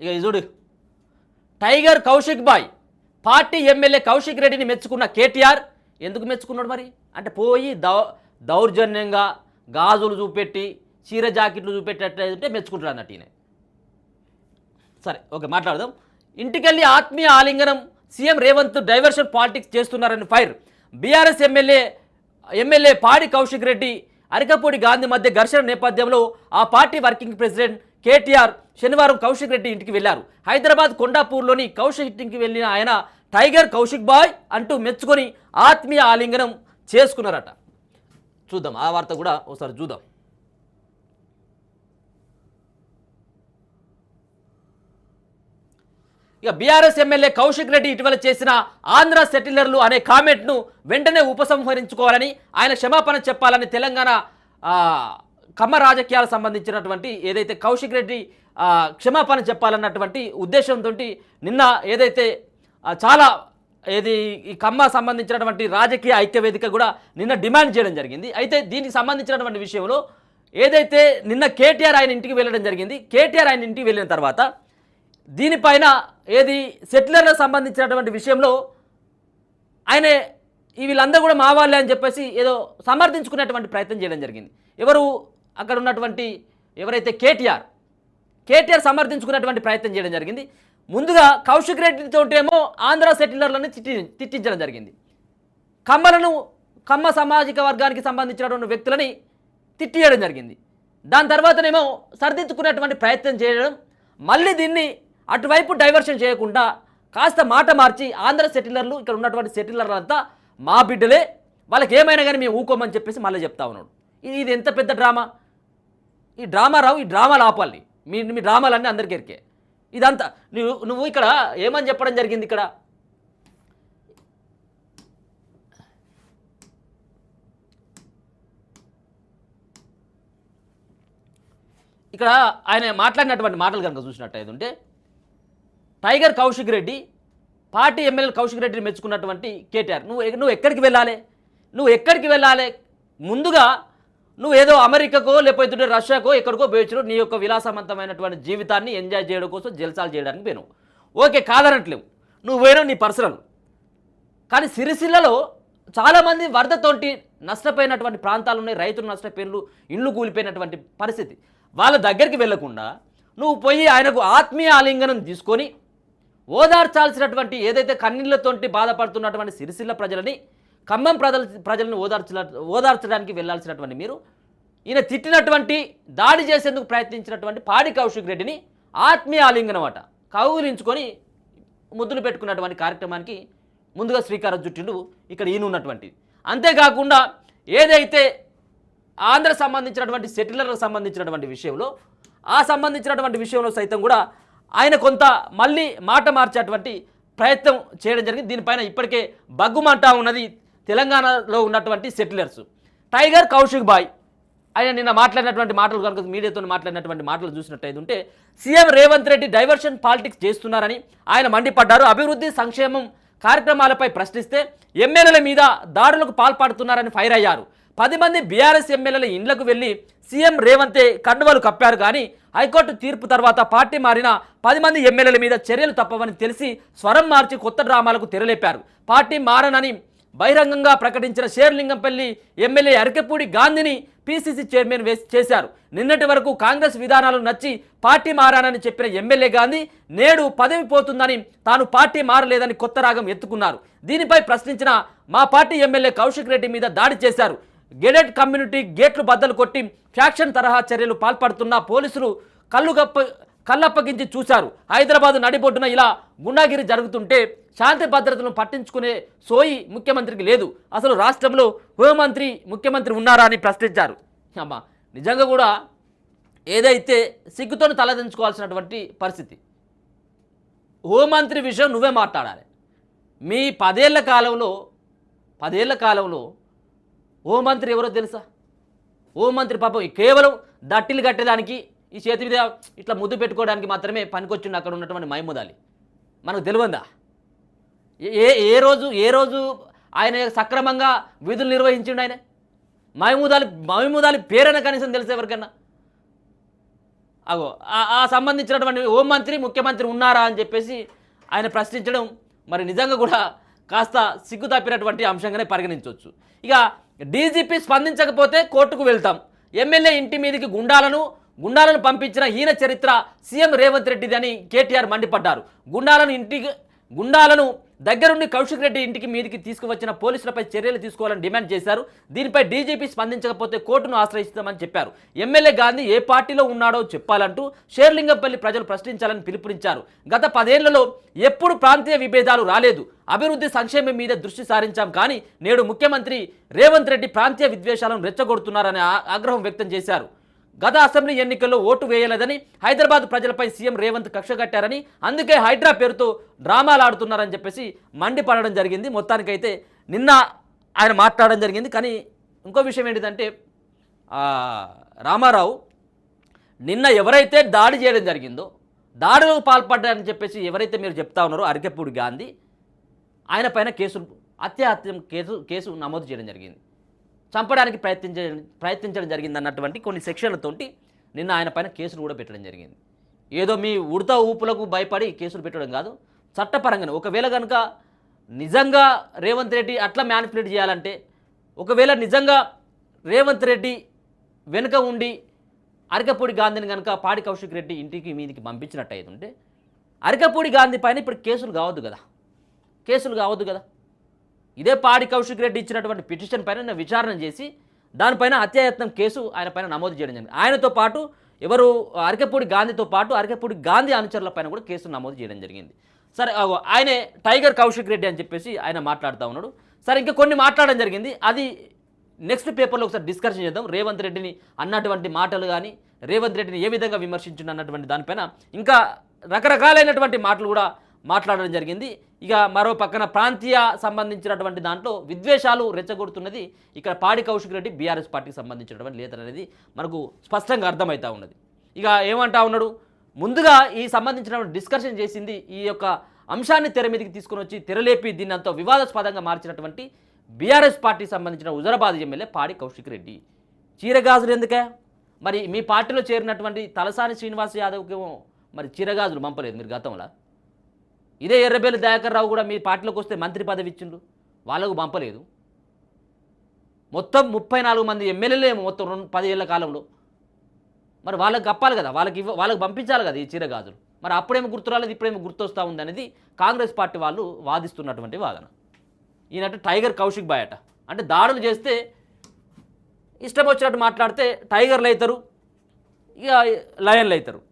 ఇక చూడు, టైగర్ కౌశిక్ బాయ్ పార్టీ ఎమ్మెల్యే కౌశిక్ రెడ్డిని మెచ్చుకున్న కేటీఆర్ ఎందుకు మెచ్చుకున్నాడు మరి అంటే పోయి దౌర్జన్యంగా గాజులు చూపెట్టి చీర జాకెట్లు చూపెట్టేటంటే మెచ్చుకుంటాడు అన్నట్టు ఈయన. సరే ఓకే మాట్లాడదాం. ఇంటికెళ్ళి ఆత్మీయ ఆలింగనం, సీఎం రేవంత్ డైవర్షన్ పాలిటిక్స్ చేస్తున్నారని ఫైర్. బీఆర్ఎస్ ఎమ్మెల్యే పాడి కౌశిక్ రెడ్డి అరికపూడి గాంధీ మధ్య ఘర్షణ నేపథ్యంలో ఆ పార్టీ వర్కింగ్ ప్రెసిడెంట్ కేటీఆర్ శనివారం కౌశిక్ రెడ్డి ఇంటికి వెళ్లారు. హైదరాబాద్ కొండాపూర్లోని కౌశిక్ ఇంటికి వెళ్ళిన ఆయన టైగర్ కౌశిక్ బాయ్ అంటూ మెచ్చుకొని ఆత్మీయ ఆలింగనం చేసుకున్నారట. చూద్దాం ఆ వార్త కూడా ఒకసారి చూద్దాం. ఇక బీఆర్ఎస్ ఎమ్మెల్యే కౌశిక్ రెడ్డి ఇటీవల చేసిన ఆంధ్ర సెటిలర్లు అనే కామెంట్ను వెంటనే ఉపసంహరించుకోవాలని, ఆయన క్షమాపణ చెప్పాలని తెలంగాణ కమ్మ రాజకీయాలకు సంబంధించినటువంటి ఏదైతే కౌశిక్ రెడ్డి క్షమాపణ చెప్పాలన్నటువంటి ఉద్దేశంతో నిన్న ఏదైతే చాలా ఈ కమ్మ సంబంధించినటువంటి రాజకీయ ఐక్యవేదిక కూడా నిన్న డిమాండ్ చేయడం జరిగింది. అయితే దీనికి సంబంధించినటువంటి విషయంలో ఏదైతే నిన్న కేటీఆర్ ఆయన ఇంటికి వెళ్ళడం జరిగింది. కేటీఆర్ ఆయన ఇంటికి వెళ్ళిన తర్వాత దీనిపైన సెటిలర్లకు సంబంధించినటువంటి విషయంలో ఆయన వీళ్ళందరూ కూడా మా వాళ్ళే అని చెప్పేసి ఏదో సమర్థించుకునేటువంటి ప్రయత్నం చేయడం జరిగింది. ఎవరు అక్కడ ఉన్నటువంటి ఎవరైతే కేటీఆర్ సమర్థించుకునేటువంటి ప్రయత్నం చేయడం జరిగింది. ముందుగా కౌశిక్ రెడ్డితో ఏమో ఆంధ్ర సెటిలర్లను తిట్టించడం జరిగింది. కమ్మ సామాజిక వర్గానికి సంబంధించినటువంటి వ్యక్తులని తిట్టియడం జరిగింది. దాని తర్వాతనేమో సరిదిద్దుకునేటువంటి ప్రయత్నం చేయడం, మళ్ళీ దీన్ని అటువైపు డైవర్షన్ చేయకుండా కాస్త మాట మార్చి ఆంధ్ర సెటిలర్లు ఇక్కడ ఉన్నటువంటి సెటిలర్లు అంతా మా బిడ్డలే, వాళ్ళకి ఏమైనా కానీ మేము ఊకోమని చెప్పేసి మళ్ళీ చెప్తా ఉన్నాడు. ఇది ఎంత పెద్ద డ్రామా! ఈ డ్రామాలు ఆపాలి. మీ డ్రామాలన్నీ అందరికీ ఎరికే. ఇదంతా నువ్వు ఇక్కడ ఏమని చెప్పడం జరిగింది. ఇక్కడ ఆయన మాట్లాడినటువంటి మాటలు కనుక చూసినట్టయితే ఉంటే, tiger Kaushik Reddy party MLA Kaushik రెడ్డిని మెచ్చుకున్నటువంటి కేటీఆర్ నువ్వు ఎక్కడికి వెళ్ళాలి? ముందుగా నువ్వు ఏదో అమెరికాకో లేకపోతే రష్యాకో ఎక్కడికో పోయొచ్చు, నీ యొక్క విలాసవంతమైనటువంటి జీవితాన్ని ఎంజాయ్ చేయడం కోసం జల్సాలు చేయడానికి పోయినావు. ఓకే, కాదనట్లేవు, నువ్వు పోయినావు నీ పర్సనల్. కానీ సిరిసిల్లలో చాలామంది వరదతోటి నష్టపోయినటువంటి ప్రాంతాలు ఉన్నాయి, రైతులు నష్టపోయినలు, ఇండ్లు కూలిపోయినటువంటి పరిస్థితి. వాళ్ళ దగ్గరికి వెళ్లకుండా నువ్వు పోయి ఆయనకు ఆత్మీయ ఆలింగనం తీసుకొని ఓదార్చాల్సినటువంటి ఏదైతే కన్నీళ్లతోటి బాధపడుతున్నటువంటి సిరిసిల్ల ప్రజలని, ఖమ్మం ప్రజలను ఓదార్చడానికి వెళ్లాల్సినటువంటి మీరు ఈయన తిట్టినటువంటి దాడి చేసేందుకు ప్రయత్నించినటువంటి పాడి కౌశిక్ రెడ్డిని ఆత్మీయ ఆలింగనం అట కౌగిలించుకొని ముద్దులు పెట్టుకున్నటువంటి కార్యక్రమానికి ముందుగా శ్రీకారం చుట్టిండు ఇక్కడ ఈయనున్నటువంటిది. అంతేకాకుండా ఏదైతే ఆంధ్ర సంబంధించినటువంటి సెటిలర్లకు సంబంధించినటువంటి విషయంలో సైతం కూడా ఆయన కొంత మళ్ళీ మాట మార్చేటువంటి ప్రయత్నం చేయడం జరిగింది. దీనిపైన ఇప్పటికే బగ్గుమంటా ఉన్నది తెలంగాణలో ఉన్నటువంటి సెటిలర్స్. టైగర్ కౌశిక్ బాయ్ ఆయన నిన్న మాట్లాడినటువంటి మాటలు కనుక మీడియాతో మాట్లాడినటువంటి మాటలు చూసినట్టయితే ఉంటే, CM Revanth Reddy diversion politics చేస్తున్నారని ఆయన మండిపడ్డారు. అభివృద్ధి సంక్షేమం కార్యక్రమాలపై ప్రశ్నిస్తే ఎమ్మెల్యేల మీద దాడులకు పాల్పడుతున్నారని ఫైర్ అయ్యారు. 10 మంది బీఆర్ఎస్ ఎమ్మెల్యేల ఇండ్లకు వెళ్లి సీఎం రేవంతే కండువలు కప్పారు. కానీ హైకోర్టు తీర్పు తర్వాత పార్టీ మారిన 10 మంది ఎమ్మెల్యేల మీద చర్యలు తప్పవని తెలిసి స్వరం మార్చి కొత్త డ్రామాలకు తెరలేపారు. పార్టీ మారనని బహిరంగంగా ప్రకటించిన షేర్లింగంపల్లి ఎమ్మెల్యే అరికెపూడి గాంధీని పీసీసీ చైర్మన్ చేశారు. నిన్నటి వరకు కాంగ్రెస్ విధానాలు నచ్చి పార్టీ మారానని చెప్పిన ఎమ్మెల్యే గాంధీ నేడు పదవి పోతుందని, తాను పార్టీ మారలేదని కొత్త రాగం ఎత్తుకున్నారు. దీనిపై ప్రశ్నించిన మా పార్టీ ఎమ్మెల్యే కౌశిక్ రెడ్డి మీద దాడి చేశారు. గెడెడ్ కమ్యూనిటీ గేట్లు బద్దలు కొట్టి ఫ్యాక్షన్ తరహా చర్యలు పాల్పడుతున్న పోలీసులు కళ్ళప్పగించి చూశారు. హైదరాబాద్ నడిబొడ్డున ఇలా గుండాగిరి జరుగుతుంటే శాంతి భద్రతలను పట్టించుకునే సోయి ముఖ్యమంత్రికి లేదు. అసలు రాష్ట్రంలో ముఖ్యమంత్రి ఉన్నారా అని ప్రశ్నించారు. అమ్మా నిజంగా కూడా ఏదైతే సిగ్గుతో తలదించుకోవాల్సినటువంటి పరిస్థితి. హోంమంత్రి విషయం నువ్వే మాట్లాడాలి. మీ 10 ఏళ్ల కాలంలో హోంమంత్రి ఎవరో తెలుసా? హోంమంత్రి పాపం కేవలం దట్టిలు కట్టేదానికి, ఈ చేతి మీద ఇట్లా ముద్దు పెట్టుకోవడానికి మాత్రమే పనికొచ్చిండు అక్కడ ఉన్నటువంటి మహమూద్. మనకు తెలియదా ఏ రోజు ఆయన సక్రమంగా విధులు నిర్వహించిండు? ఆయన మహమూద్ పేరైనా కనీసం తెలుసు ఎవరికన్నా? అగో ఆ సంబంధించినటువంటి హోంమంత్రి ముఖ్యమంత్రి ఉన్నారా అని చెప్పేసి ఆయన ప్రశ్నించడం మరి నిజంగా కూడా కాస్త సిగ్గు తప్పినటువంటి అంశంగానే పరిగణించవచ్చు. ఇక డీజీపీ స్పందించకపోతే కోర్టుకు వెళ్తాం, ఎమ్మెల్యే ఇంటి మీదకి గుండాలను పంపించిన హీన చరిత్ర సీఎం రేవంత్ రెడ్డిది అని కేటీఆర్ మండిపడ్డారు. గుండాలను దగ్గరుండి కౌశిక్ రెడ్డి ఇంటికి మీదికి తీసుకువచ్చిన పోలీసులపై చర్యలు తీసుకోవాలని డిమాండ్ చేశారు. దీనిపై డీజీపీ స్పందించకపోతే కోర్టును ఆశ్రయిస్తామని చెప్పారు. ఎమ్మెల్యే గాంధీ ఏ పార్టీలో ఉన్నాడో చెప్పాలంటూ షేర్లింగంపల్లి ప్రజలు ప్రశ్నించాలని పిలుపునిచ్చారు. గత 10 ఏళ్లలో ఎప్పుడు ప్రాంతీయ విభేదాలు రాలేదు, అభివృద్ధి సంక్షేమం మీద దృష్టి సారించాం, కానీ నేడు ముఖ్యమంత్రి రేవంత్ రెడ్డి ప్రాంతీయ విద్వేషాలను రెచ్చగొడుతున్నారని ఆగ్రహం వ్యక్తం చేశారు. గత అసెంబ్లీ ఎన్నికల్లో ఓటు వేయలేదని హైదరాబాద్ ప్రజలపై సీఎం రేవంత్ కక్షగట్టారని, అందుకే హైడ్రా పేరుతో డ్రామాలు ఆడుతున్నారని చెప్పేసి మండిపడడం జరిగింది. మొత్తానికైతే నిన్న ఆయన మాట్లాడడం జరిగింది. కానీ ఇంకో విషయం ఏంటిదంటే రామారావు నిన్న ఎవరైతే దాడి చేయడం జరిగిందో, దాడులకు పాల్పడ్డారని చెప్పేసి ఎవరైతే మీరు చెప్తా ఉన్నారో అరికెపూడి గాంధీ, ఆయన పైన హత్యాహత్యం కేసు నమోదు చేయడం జరిగింది. చంపడానికి ప్రయత్నించడం జరిగింది అన్నటువంటి కొన్ని సెక్షన్లతోటి నిన్న ఆయన పైన కేసులు కూడా పెట్టడం జరిగింది. ఏదో మీ ఉడత ఊపులకు భయపడి కేసులు పెట్టడం కాదు, చట్టపరంగానే ఒకవేళ కనుక నిజంగా రేవంత్ రెడ్డి అట్లా మ్యానిపులేట్ చేయాలంటే, ఒకవేళ నిజంగా రేవంత్ రెడ్డి వెనుక ఉండి అరికపూడి గాంధీని కనుక పాడి కౌశిక్ రెడ్డి ఇంటికి మీదికి పంపించినట్టు ఉంటే అరికపూడి గాంధీ పైన ఇప్పుడు కేసులు కావద్దు కదా. ఇదే పాడి కౌశిక్ రెడ్డి ఇచ్చినటువంటి పిటిషన్ పైన విచారణ చేసి దానిపైన హత్యాయత్నం కేసు ఆయన పైన నమోదు చేయడం జరిగింది. ఆయనతో పాటు ఎవరు అరికపూడి గాంధీతో పాటు అరికపూడి గాంధీ అనుచరుల పైన కూడా కేసు నమోదు చేయడం జరిగింది. సరే, ఆయనే టైగర్ కౌశిక్ రెడ్డి అని చెప్పేసి ఆయన మాట్లాడుతూ ఉన్నాడు. సరే, ఇంకా కొన్ని మాట్లాడడం జరిగింది, అది నెక్స్ట్ పేపర్లో ఒకసారి డిస్కషన్ చేద్దాం. రేవంత్ రెడ్డిని అన్నటువంటి మాటలు కానీ రేవంత్ రెడ్డిని ఏ విధంగా విమర్శించిండు అన్నటువంటి దానిపైన ఇంకా రకరకాలైనటువంటి మాటలు కూడా మాట్లాడడం జరిగింది. ఇక మరో పక్కన ప్రాంతీయ సంబంధించినటువంటి దాంట్లో విద్వేషాలు రెచ్చగొడుతున్నది ఇక్కడ పాడి కౌశిక్ రెడ్డి బీఆర్ఎస్ పార్టీకి సంబంధించినటువంటి నేతలు అనేది మనకు స్పష్టంగా అర్థమవుతూ ఉన్నది. ఇక ఏమంటా ఉన్నాడు, ముందుగా ఈ సంబంధించినటువంటి డిస్కషన్ చేసింది ఈ యొక్క అంశాన్ని తెర మీదకి తీసుకుని వచ్చి తెరలేపి దీన్ని అంతా వివాదాస్పదంగా మార్చినటువంటి బీఆర్ఎస్ పార్టీకి సంబంధించిన హుజరాబాద్ ఎమ్మెల్యే పాడి కౌశిక్ రెడ్డి. చీరగాజులు ఎందుకే? మరి మీ పార్టీలో చేరినటువంటి తలసాని శ్రీనివాస్ యాదవ్కి మరి చీరగాజులు పంపలేదు మీరు గతంలో. ఇదే ఎర్రబెల్లి దయాకర్ రావు కూడా మీ పార్టీలోకి వస్తే మంత్రి పదవి ఇచ్చిండు, వాళ్ళకు పంపలేదు. మొత్తం 34 మంది ఎమ్మెల్యేలేమో మొత్తం 10 ఏళ్ల కాలంలో. మరి వాళ్ళకి కప్పాలి కదా, వాళ్ళకి పంపించాలి కదా ఈ చీరగాజులు. మరి అప్పుడేమో గుర్తు రాలేదు, ఇప్పుడేమో గుర్తొస్తూ ఉంది అనేది కాంగ్రెస్ పార్టీ వాళ్ళు వాదిస్తున్నటువంటి వాదన. ఈయనట్టు టైగర్ కౌశిక్ బాయ్ అంటే దాడులు చేస్తే ఇష్టం వచ్చినట్టు మాట్లాడితే టైగర్లు అవుతారు, ఇక లయన్లు అవుతారు.